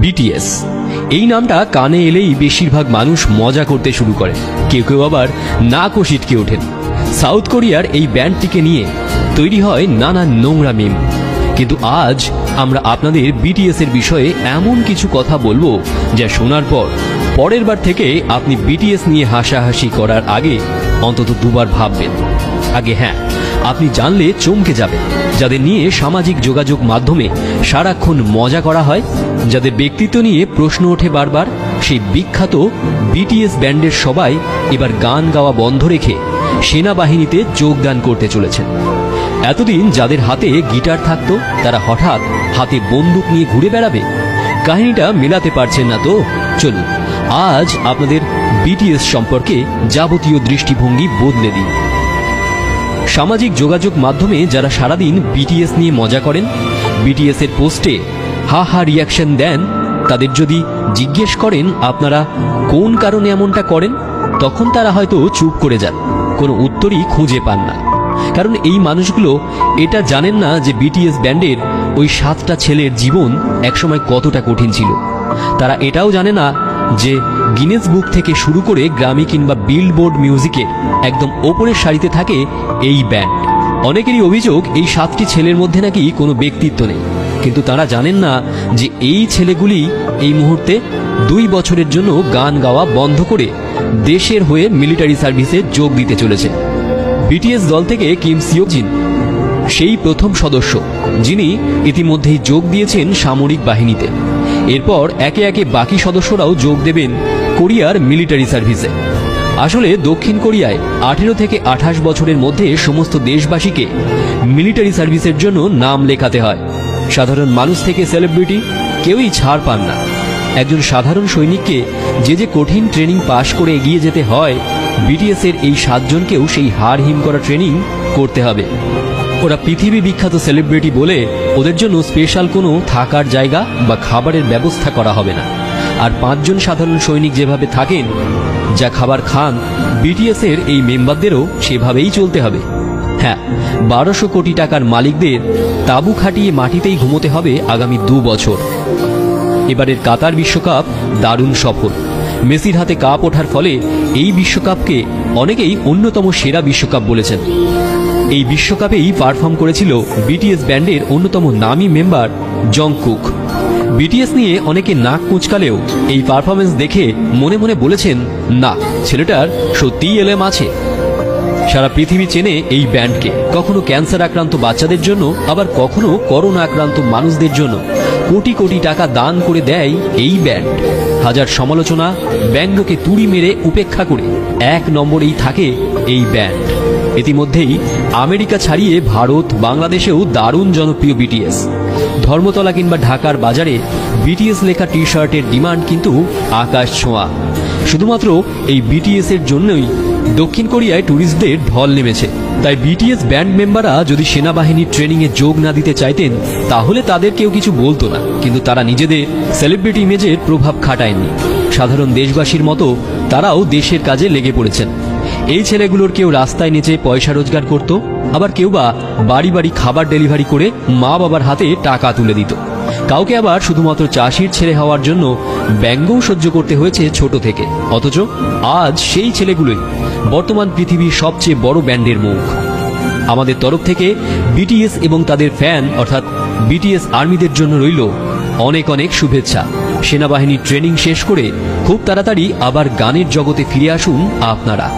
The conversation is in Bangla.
বিটিএস এই নামটা কানে এলেই বেশিরভাগ মানুষ মজা করতে শুরু করে, কেউ কেউ আবার নাকও সিটকে ওঠেন। সাউথ কোরিয়ার এই ব্যান্ডটিকে নিয়ে তৈরি হয় নানা নোংরা মিম। কিন্তু আজ আমরা আপনাদের বিটিএস এর বিষয়ে এমন কিছু কথা বলবো যা শোনার পর পরের বার থেকে আপনি বিটিএস নিয়ে হাসাহাসি করার আগে অন্তত দুবার ভাববেন। আগে হ্যাঁ, আপনি জানলে চমকে যাবেন, যাদের নিয়ে সামাজিক যোগাযোগ মাধ্যমে সারাক্ষণ মজা করা হয়, যাদের ব্যক্তিত্ব নিয়ে প্রশ্ন ওঠে বারবার, সেই বিখ্যাত বিটিএস ব্যান্ডের সবাই এবার গান গাওয়া বন্ধ রেখে সেনাবাহিনীতে যোগদান করতে চলেছেন। এতদিন যাদের হাতে গিটার থাকতো তারা হঠাৎ হাতে বন্দুক নিয়ে ঘুরে বেড়াবে। কাহিনীটা মেলাতে পারছেন না তো? চলুন আজ আপনাদের বিটিএস সম্পর্কে যাবতীয় দৃষ্টিভঙ্গি বদলে দিন। সামাজিক যোগাযোগ মাধ্যমে যারা সারাদিন বিটিএস নিয়ে মজা করেন, বিটিএস এর পোস্টে হা হা রিয়াকশন দেন, তাদের যদি জিজ্ঞেস করেন আপনারা কোন কারণে এমনটা করেন, তখন তারা হয়তো চুপ করে যান, কোনো উত্তরই খুঁজে পান না। কারণ এই মানুষগুলো এটা জানেন না যে বিটিএস ব্যান্ডের ওই 7টা ছেলের জীবন একসময় কতটা কঠিন ছিল। তারা এটাও জানে না যে গিনেস বুক থেকে শুরু করে গ্রামি কিংবা বিলবোর্ড মিউজিকের একদম ওপরের সারিতে থাকে এই ব্যান্ড। অনেকেরই অভিযোগ এই 7টি ছেলের মধ্যে নাকি কোনো ব্যক্তিত্ব নেই, কিন্তু তারা জানেন না যে এই ছেলেগুলি এই মুহূর্তে 2 বছরের জন্য গান গাওয়া বন্ধ করে দেশের হয়ে মিলিটারি সার্ভিসে যোগ দিতে চলেছে। বিটিএস দল থেকে কিম সিওকজিন সেই প্রথম সদস্য যিনি ইতিমধ্যেই যোগ দিয়েছেন সামরিক বাহিনীতে। এরপর একে একে বাকি সদস্যরাও যোগ দেবেন কোরিয়ার মিলিটারি সার্ভিসে। আসলে দক্ষিণ কোরিয়ায় 18 থেকে 28 বছরের মধ্যে সমস্ত দেশবাসীকে মিলিটারি সার্ভিসের জন্য নাম লেখাতে হয়। সাধারণ মানুষ থেকে সেলিব্রিটি কেউই ছাড় পান না। একজন সাধারণ সৈনিককে যে কঠিন ট্রেনিং পাশ করে এগিয়ে যেতে হয়, বিটিএস এর এই 7 জনকেও সেই হাড় হিম করা ট্রেনিং করতে হবে। ওরা পৃথিবী বিখ্যাত সেলিব্রিটি বলে ওদের জন্য স্পেশাল কোনো থাকার জায়গা বা খাবারের ব্যবস্থা করা হবে না। আর 5 জন সাধারণ সৈনিক যেভাবে থাকেন, যা খাবার খান, বিটিএস এর এই মেম্বারদেরও সেভাবেই চলতে হবে। হ্যাঁ, 1200 কোটি টাকার মালিকদের তাঁবু খাটিয়ে মাটিতেই ঘুমোতে হবে আগামী 2 বছর। এবারের কাতার বিশ্বকাপ দারুণ সফল। মেসির হাতে কাপ ওঠার ফলে এই বিশ্বকাপকে অনেকেই অন্যতম সেরা বিশ্বকাপ বলেছেন। এই বিশ্বকাপেই পারফর্ম করেছিল বিটিএস ব্যান্ডের অন্যতম নামী মেম্বার জংকুক। বিটিএস নিয়ে অনেকে নাক কুঁচকালেও এই পারফরমেন্স দেখে মনে মনে বলেছেন, না, ছেলেটার সত্যিই এলেম আছে। সারা পৃথিবী চেনে এই ব্যান্ডকে, কখনো ক্যান্সার আক্রান্ত বাচ্চাদের জন্য, আবার কখনো করোনা আক্রান্ত মানুষদের জন্য কোটি কোটি টাকা দান করে দেয় এই ব্যান্ড। হাজার সমালোচনা ব্যঙ্গকে তুড়ি মেরে উপেক্ষা করে 1 নম্বরেই থাকে এই ব্যান্ড। ইতিমধ্যেই আমেরিকা ছাড়িয়ে ভারত, বাংলাদেশেও দারুণ জনপ্রিয় বিটিএস। ধর্মতলা কিংবা ঢাকার বাজারে বিটিএস লেখা টি শার্টের ডিমান্ড কিন্তু আকাশ ছোঁয়া। শুধুমাত্র এই বিটিএস এর জন্যই দক্ষিণ কোরিয়ায় ট্যুরিস্টদের ঢল নেমেছে। তাই বিটিএস ব্যান্ড মেম্বাররা যদি সেনাবাহিনীর ট্রেনিংয়ে যোগ না দিতে চাইতেন, তাহলে তাদের কেউ কিছু বলতো না। কিন্তু তারা নিজেদের সেলিব্রিটি ইমেজের প্রভাব খাটায়নি। সাধারণ দেশবাসীর মতো তারাও দেশের কাজে লেগে পড়েছেন। এই ছেলেগুলোর কেউ রাস্তায় নেচে পয়সা রোজগার করত, আবার কেউ বা বাড়ি বাড়ি খাবার ডেলিভারি করে মা বাবার হাতে টাকা তুলে দিত। কাউকে আবার শুধুমাত্র চাষির ছেলে হওয়ার জন্য ব্যঙ্গও সহ্য করতে হয়েছে ছোট থেকে। অথচ আজ সেই ছেলেগুলোই বর্তমান পৃথিবীর সবচেয়ে বড় ব্যান্ডের মুখ। আমাদের তরফ থেকে বিটিএস এবং তাদের ফ্যান অর্থাৎ বিটিএস আর্মিদের জন্য রইল অনেক অনেক শুভেচ্ছা। সেনাবাহিনীর ট্রেনিং শেষ করে খুব তাড়াতাড়ি আবার গানের জগতে ফিরে আসুন আপনারা।